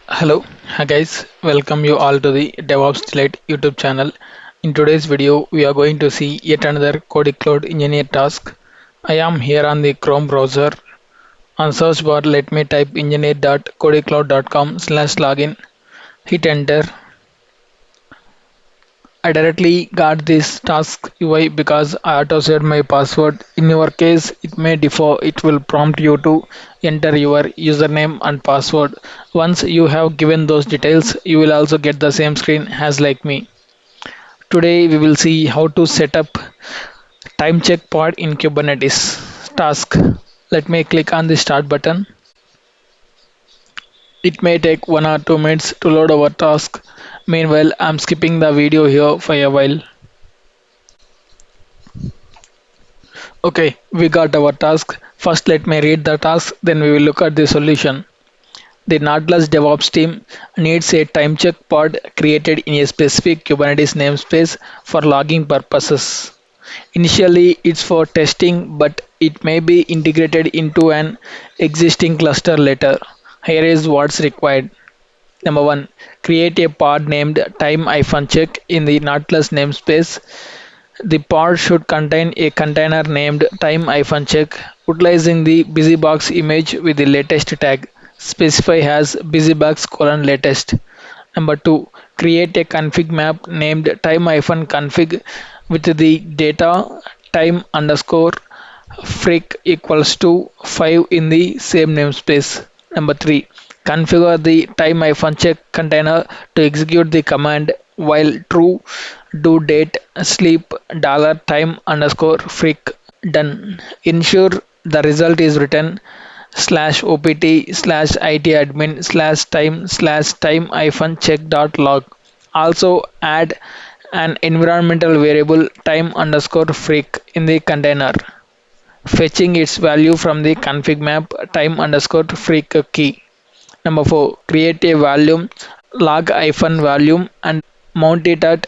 Hello, hi guys, welcome you all to the Devops Delight YouTube channel. In today's video, we are going to see yet another Kodekloud engineer task. I am here on the Chrome browser. On search bar, let me type engineer.kodekloud.com/login. Hit enter. I directly got this task UI because I auto set my password. In your case, it may differ. It will prompt you to enter your username and password. Once you have given those details, you will also get the same screen as like me. Today we will see how to set up time check pod in Kubernetes task. Let me click on the start button. It may take 1 or 2 minutes to load our task. Meanwhile, I'm skipping the video here for a while. Okay, we got our task. First, let me read the task, then we will look at the solution. The Nautilus DevOps team needs a time check pod created in a specific Kubernetes namespace for logging purposes. Initially, it's for testing, but it may be integrated into an existing cluster later. Here is what's required. Number one, create a pod named time-check in the Nautilus namespace. The pod should contain a container named time-check, utilizing the busybox image with the latest tag. Specify as busybox:latest. Number 2. Create a config map named time-config with the data time underscore freq equals to 5 in the same namespace. Number 3. Configure the time-check container to execute the command while true do date sleep $time underscore freq done. Ensure the result is written /opt/itadmin/time/time-check.log. Also add an environmental variable time underscore freq in the container, fetching its value from the config map time underscore freq key. Number 4. Create a volume log-volume and mount it at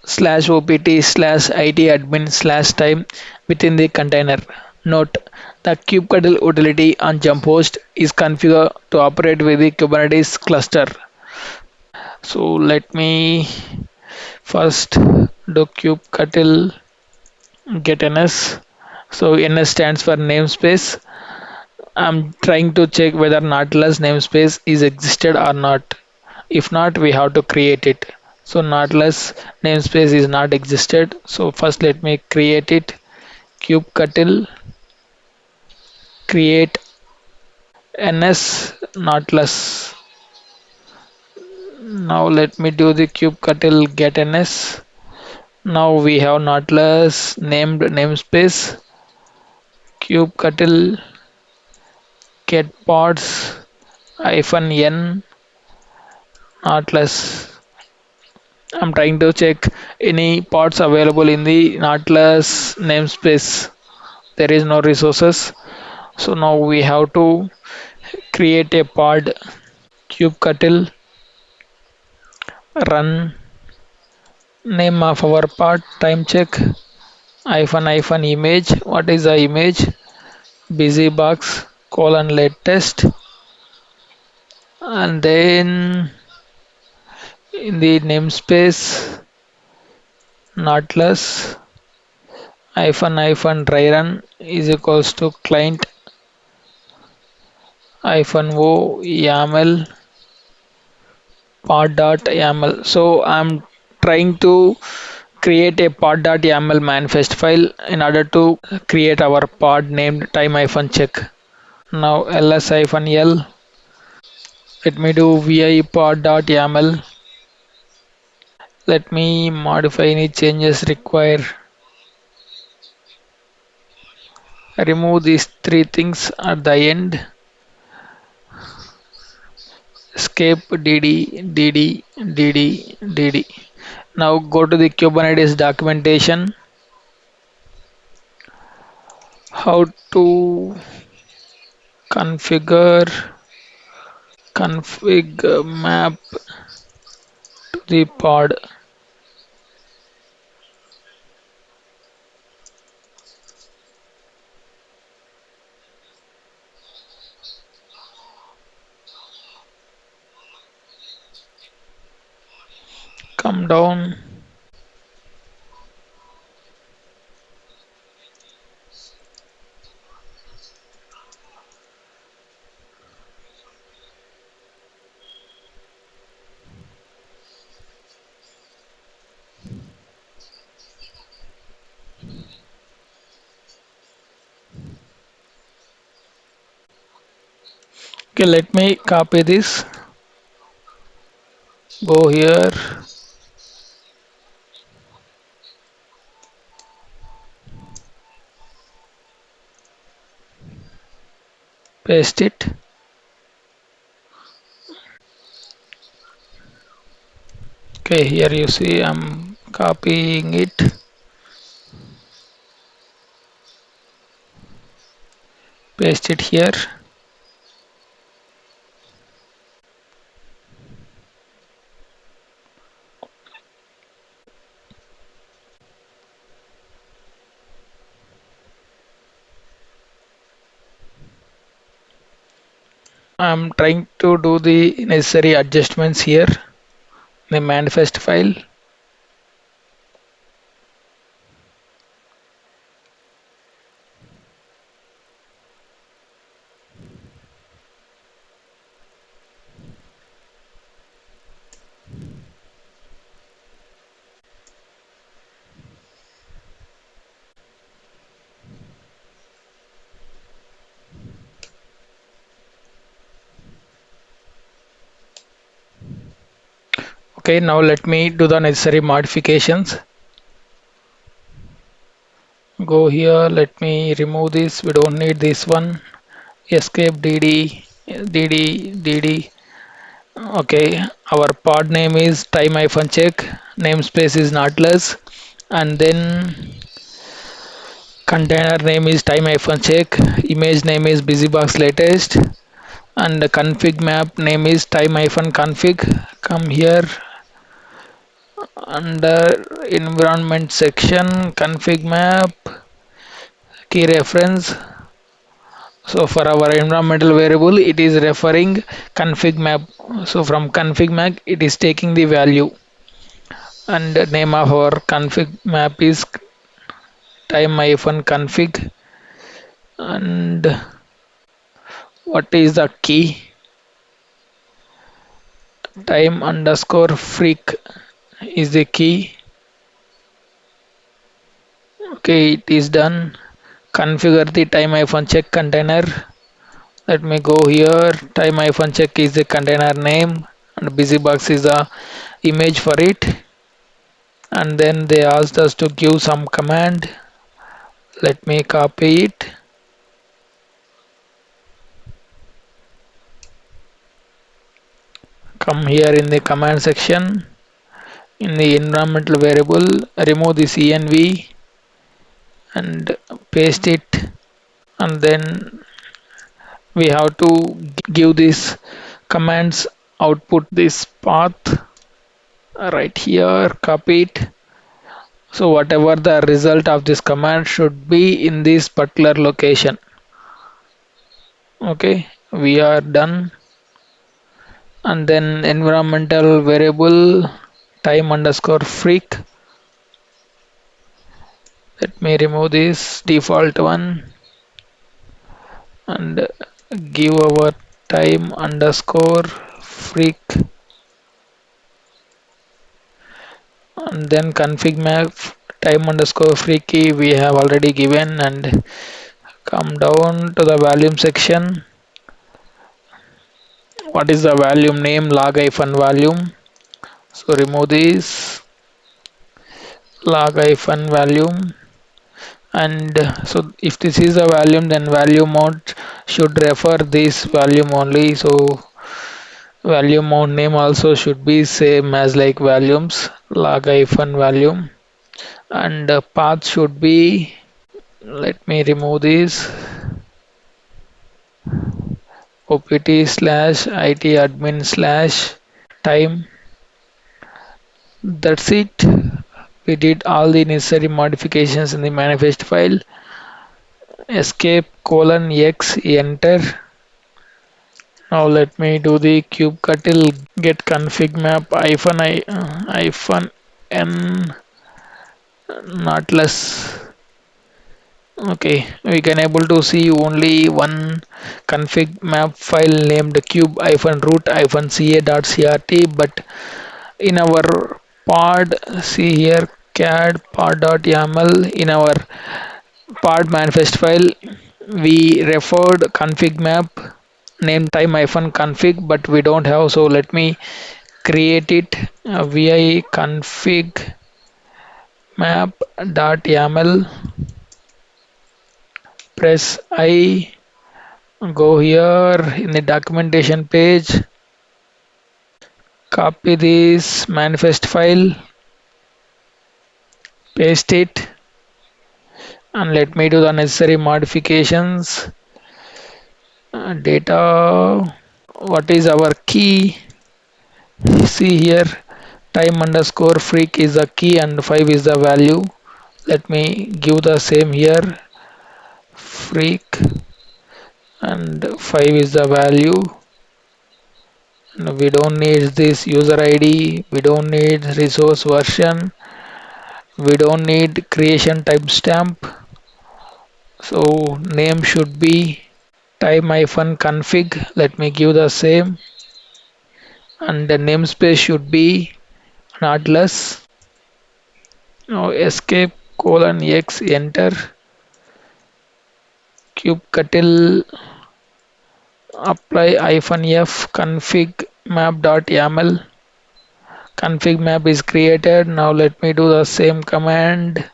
/opt/itadmin/time within the container. Note: the kubectl utility on jump host is configured to operate with the Kubernetes cluster. So let me first do kubectl get ns. So ns stands for namespace. I'm trying to check whether Nautilus namespace is existed or not. If not, we have to create it. So Nautilus namespace is not existed. So first let me create it. Kubectl create ns Nautilus. Now let me do the kubectl get ns. Now we have Nautilus named namespace. Kubectl get pods -n Nautilus. I'm trying to check any pods available in the Nautilus namespace. There is no resources. So now we have to create a pod. Kubectl run name of our pod time check -image. What is the image? Busybox:latest. And then in the namespace Nautilus -dry run is equals to client -o yaml pod.yaml. So I'm trying to create a pod.yaml manifest file in order to create our pod named time-check. Now ls-l, let me do vi pod.yaml. Let me modify any changes required. Remove these three things at the end. Escape dd dd dd dd. Now go to the Kubernetes documentation. How to configure config map to the pod. come down. Okay, let me copy this. Go here, paste it. Okay, here you see I'm copying it, paste it here. I'm trying to do the necessary adjustments here, the manifest file. Okay, now let me do the necessary modifications. Go here, let me remove this, we don't need this one. Escape dd. Okay, our pod name is time-check, namespace is notless, and then container name is time-check, image name is busybox latest, and the config map name is time-config. Come here under environment section, config map, key reference. So for our environmental variable, it is referring config map. So from config map, it is taking the value, and the name of our config map is time-config. And what is the key? Time_freak is the key. Okay, it is done. Configure the time-check container. Let me go here. Time-check is the container name, and busybox is the image for it. And then they asked us to give some command. Let me copy it. Come here in the command section. In the environmental variable, remove this env and paste it, and then we have to give this commands output this path right here, copy it. So whatever the result of this command should be in this particular location. Okay, we are done. And then environmental variable time_freak. Let me remove this default one and give our time_freak, and then config map time_freak key we have already given, and come down to the volume section. What is the volume name? log-volume. So remove this log-volume, and so if this is a volume, then volume mount should refer this volume only. So volume mount name also should be same as like volumes, log-volume, and path should be, let me remove this, opt/it admin/time. That's it. We did all the necessary modifications in the manifest file. Escape : x, enter, Now let me do the kubectl get config map hyphen I hyphen n not less. Okay, we can able to see only one config map file named cube-root-ca.crt, but in our pod, see here cad pod.yaml, in our pod manifest file we referred config map name time-config, but we don't have, so let me create it. Vi config map.yaml, press I, go here in the documentation page, copy this manifest file, paste it, and let me do the necessary modifications. Data, what is our key? See here, time underscore freak is the key and 5 is the value. Let me give the same here, freak, and 5 is the value. We don't need this user ID, we don't need resource version, we don't need creation timestamp. So name should be time-config. Let me give the same, and the namespace should be not less. Now escape colon x, enter, kubectl apply hyphen f config map.yaml. Config map is created. Now let me do the same command,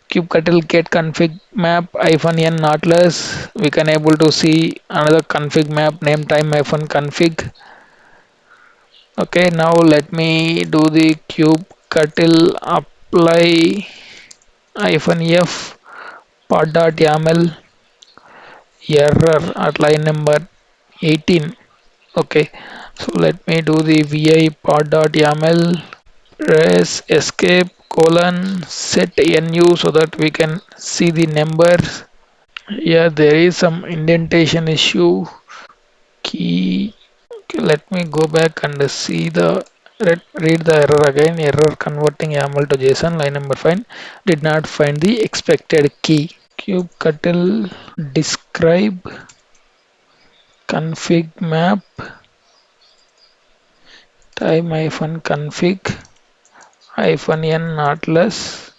kubectl get config map hyphen n not less. We can able to see another config map name time-config. Okay, now let me do the kubectl apply hyphen f pod.yaml error at line number 18. Okay, so let me do the vi pod.yaml, press escape colon set nu so that we can see the numbers. Yeah, there is some indentation issue. Key. Okay, let me go back and see the read the error again. Error converting YAML to JSON, line number 5. Did not find the expected key. Kubectl describe config map time-config hyphen n not less.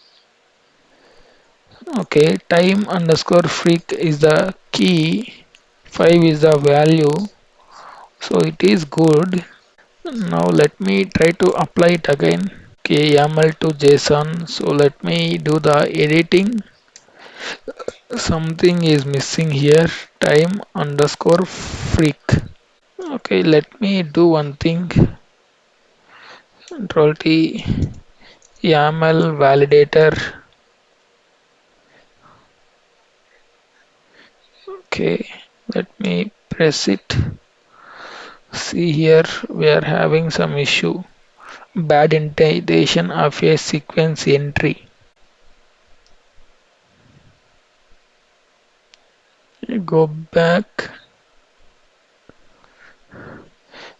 Okay, time underscore freak is the key, 5 is the value, so it is good. Now let me try to apply it again. Okay, YAML to JSON, so let me do the editing. Something is missing here, time underscore freak. Okay, let me do one thing, control T, YAML validator. Okay, let me press it. See here, we are having some issue, bad indentation of a sequence entry. Go back.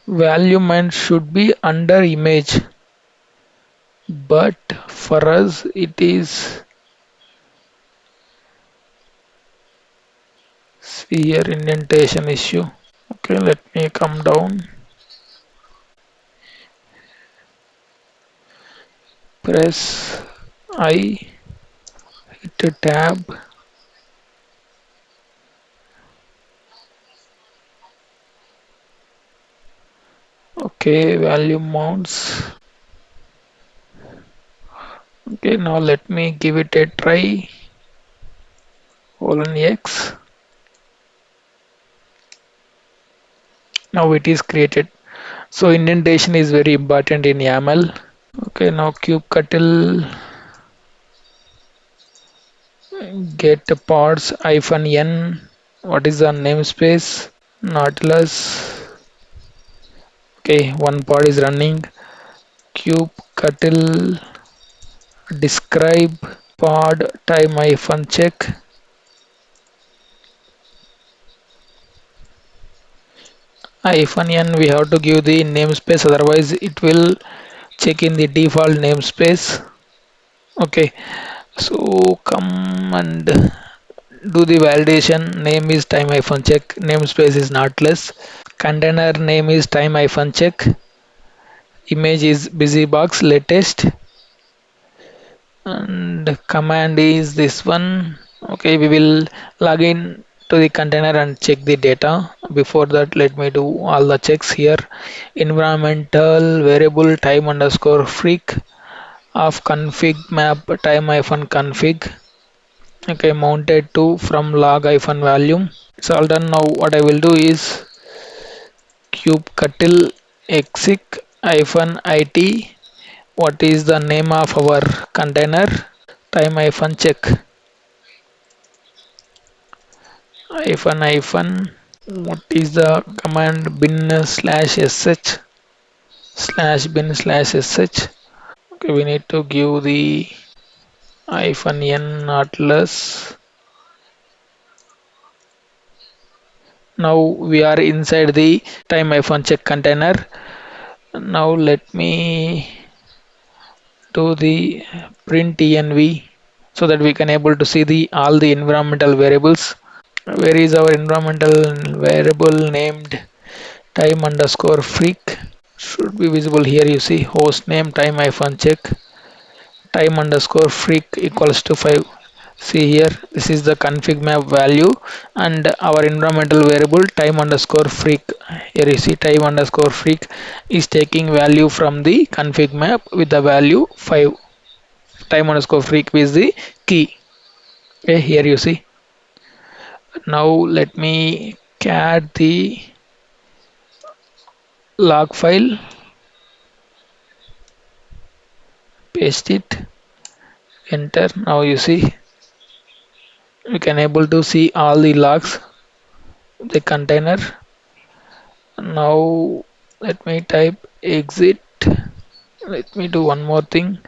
Value mine should be under image, but for us it is, see here, indentation issue. Okay, let me come down, press I, hit a tab. Okay, value mounts. Okay, now let me give it a try, colon x. Now it is created. So indentation is very important in YAML. Okay, now kubectl get pods hyphen n. What is the namespace? Nautilus. Okay, one pod is running. Kubectl describe pod time hyphen check. hyphen n we have to give the namespace, otherwise it will check in the default namespace. Okay, so come and do the validation. Name is time hyphen check, namespace is not less, container name is time hyphen check, image is busybox latest, and command is this one. Okay, we will log in to the container and check the data. Before that, let me do all the checks here. Environmental variable time underscore freak of config map time hyphen config. Okay, mounted to from log hyphen volume. It's all done. Now what I will do is kubectl exec hyphen it. What is the name of our container? Time hyphen check hyphen hyphen. What is the command? Bin slash sh slash bin slash sh. Okay, we need to give the hyphen n not less. Now we are inside the time hyphen check container. Now let me do the print env so that we can able to see the all the environmental variables. Where is our environmental variable named time underscore freak? Should be visible here. You see host name time hyphen check time underscore freak equals to 5. See here, this is the config map value and our environmental variable time underscore freak. Here you see time underscore freak is taking value from the config map with the value 5. Time underscore freak is the key. Okay, here you see. Now let me cat the log file, paste it, enter. Now you see we can able to see all the logs, the container. Now let me type exit. Let me do one more thing.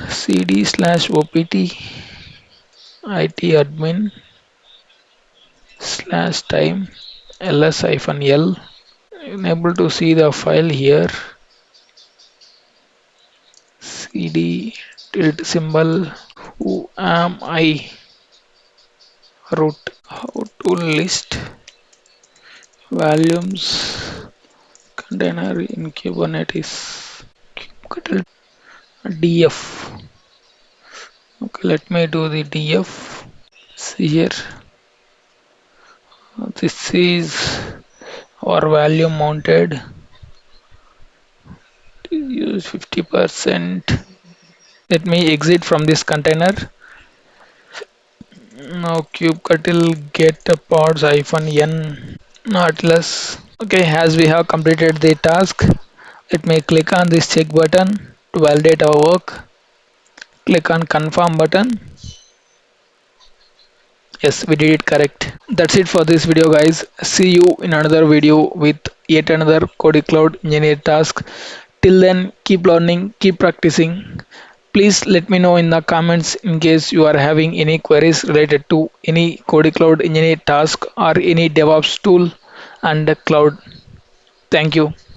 cd slash opt it admin slash time ls hyphen l. Able to see the file here. cd tilt symbol who am I root. How to list volumes container in Kubernetes. Kubectl df. Okay, let me do the df. See here, this is our value mounted. Use 50%. Let me exit from this container. Now kubectl get pods hyphen n not less. Okay, as we have completed the task, let me click on this check button to validate our work. Click on confirm button. Yes, we did it correct. That's it for this video, guys. See you in another video with yet another Kodekloud engineer task. Till then, keep learning, keep practicing. Please let me know in the comments in case you are having any queries related to any Kodekloud engineer task or any DevOps tool and cloud. Thank you.